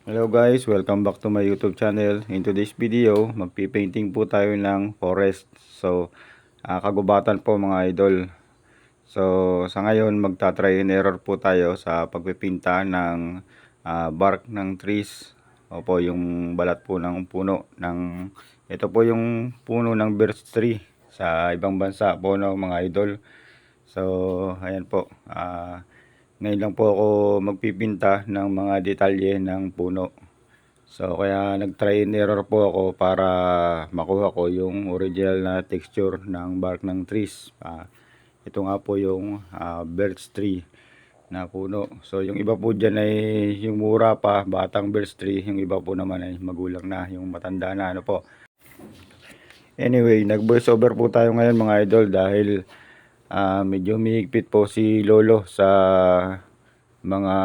Hello guys, welcome back to my YouTube channel. In today's video, magpipainting po tayo ng forest. So, kagubatan po mga idol. So, sa ngayon magta-try and error po tayo sa pagpipinta ng bark ng trees. Opo, yung balat po ng puno ng ito po yung puno ng birch tree sa ibang bansa po no mga idol. So, ayan po. Ngayon lang po ako magpipinta ng mga detalye ng puno. So kaya nag-try and error po ako para makuha ko yung original na texture ng bark ng trees. Ito nga po yung birch tree na puno. So yung iba po dyan ay yung mura pa, batang birch tree. Yung iba po naman ay magulang na, yung matanda na ano po. Anyway, nag-voice over po tayo ngayon mga idol dahil medyo mahigpit po si Lolo sa mga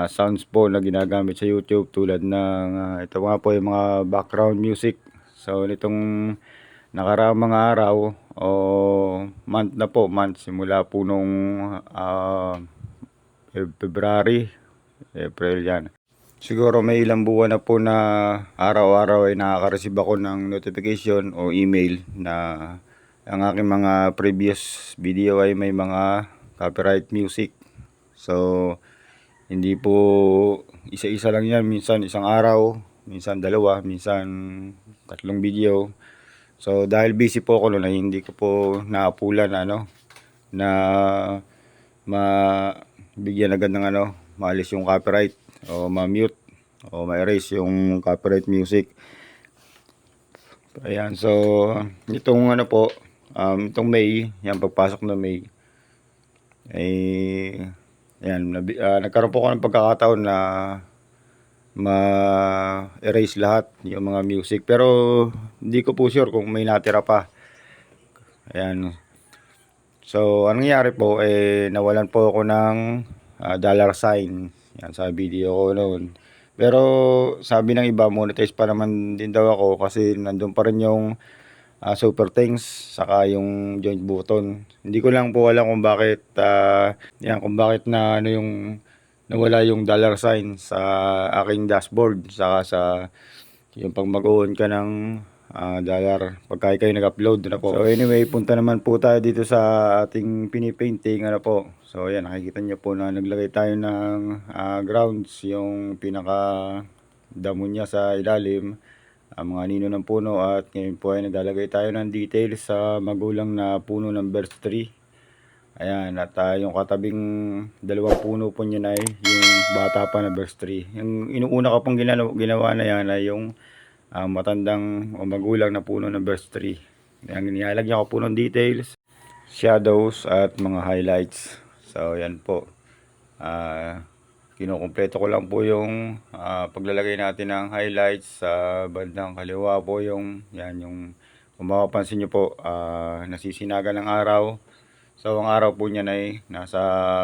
sounds po na ginagamit sa YouTube tulad ng ito nga po yung mga background music. So nitong nakaraang mga araw o month na po, month simula po nung February, April yan. Siguro may ilang buwan na po na araw-araw ay nakaka-receive ako ng notification o email na ang aking mga previous video ay may mga copyright music. So hindi po isa-isa lang yan, minsan isang araw, minsan dalawa, minsan tatlong video. So dahil busy po ako noon ay hindi ko po naapulan na mabigyan agad ng maalis yung copyright o ma-mute o ma-erase yung copyright music. Ayan, so itong itong May, yan pagpasok ng May ay ayan, nagkaroon po ako ng pagkakataon na ma-erase lahat yung mga music. Pero hindi ko po sure kung may natira pa. Ayan. So, anong nangyari po, nawalan po ako ng dollar sign. Yan, sa video ko noon. Pero sabi ng iba, monetize pa naman din daw ako kasi nandun pa rin yung super thanks saka yung joint button. Hindi ko lang po alam kung bakit kung bakit na yung nawala yung dollar sign sa aking dashboard saka sa yung pag mag-on ka ng dollar pagka kayo nag-upload na po. So anyway, punta naman po tayo dito sa ating pinipainting po. So ayan, nakikita niyo po na naglagay tayo ng grounds, yung pinaka damo niya sa ilalim, mga nino ng puno, at ngayon po ay naglalagay tayo ng details sa magulang na puno ng birch tree. Ayan, at yung katabing dalawang puno po niya ay yung bata pa na birch tree. Yung inuuna ko pong ginawa na yan ay yung matandang o magulang na puno ng birch tree. Ayan, nilalagyan ko po ng details, shadows at mga highlights. So yan po. Kinukumpleto ko lang po yung paglalagay natin ng highlights sa bandang kaliwa po, yung yan, yung kung mapapansin nyo po, nasisinaga ng araw. So ang araw po niyan ay nasa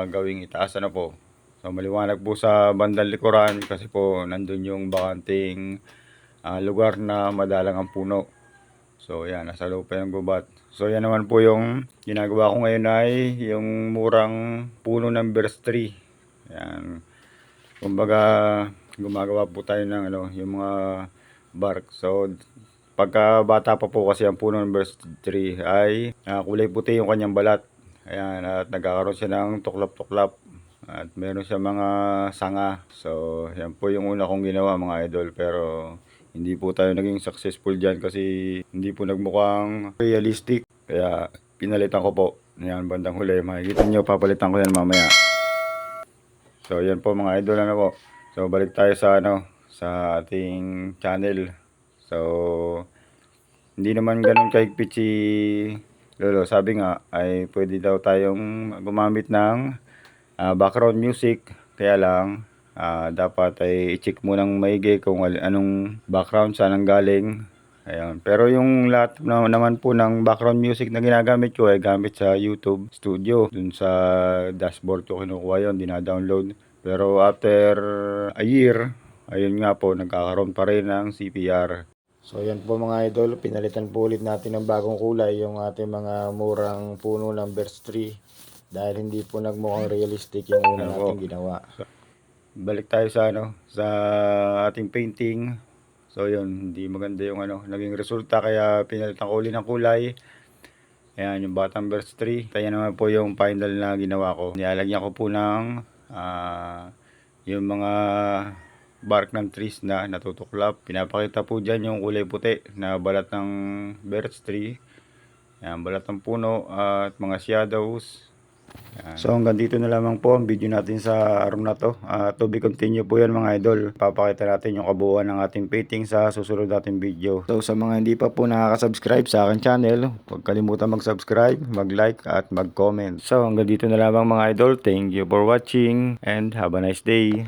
gawing itaas po. So maliwanag po sa bandang likuran kasi po nandun yung bakanting lugar na madalang ang puno. So yan, nasa loob pa yung gubat. So yan naman po yung ginagawa ko ngayon ay yung murang puno ng birch tree. Yan. Kumbaga gumagawa po tayo ng yung mga bark. So pagka bata pa po kasi ang puno ng birch tree ay kulay puti yung kanyang balat. Ayan, at nagkakaroon siya ng tuklap-tuklap at meron siya mga sanga. So yan po yung una kong ginawa mga idol, pero hindi po tayo naging successful dyan kasi hindi po nagmukhang realistic. Kaya pinalitan ko po. Yan, bandang huli. Makikita nyo, papalitan ko yan mamaya. So yan po mga idol po. So balik tayo sa sa ating channel. So hindi naman ganun kahigpit si Lolo. Sabi nga ay pwede daw tayong gumamit ng background music. Kaya lang dapat ay i-check mo ng maigi kung anong background, saan ang galing. Ayan. Pero yung lahat naman po ng background music na ginagamit ko ay gamit sa YouTube Studio. Dun sa dashboard ko kinukuha yun, dina-download. Pero after a year, ayun nga po, nagkakaroon pa rin ng CPR. So yan po mga idol, pinalitan po ulit natin ng bagong kulay yung ating mga murang puno ng birch tree. Dahil hindi po nagmukhang realistic yung una natin ginawa. balik tayo sa sa ating painting. So yun, hindi maganda yung naging resulta, kaya pinalitan ko uli ng kulay. Ayan, yung Batang Birch Tree. Kaya naman po yung final na ginawa ko. Nilalagyan ko po ng yung mga bark ng trees na natutuklap. Pinapakita po dyan yung kulay puti na balat ng birch tree. Ayan, balat ng puno at mga shadows. Ayan. So hanggang dito na lamang po ang video natin sa araw na to. To be continue po yan mga idol. Papakita natin yung kabuuan ng ating painting sa susunod nating video. So sa mga hindi pa po nakaka-subscribe sa aking channel, huwag kalimutan mag-subscribe, mag-like at mag-comment. So hanggang dito na lamang mga idol. Thank you for watching and have a nice day.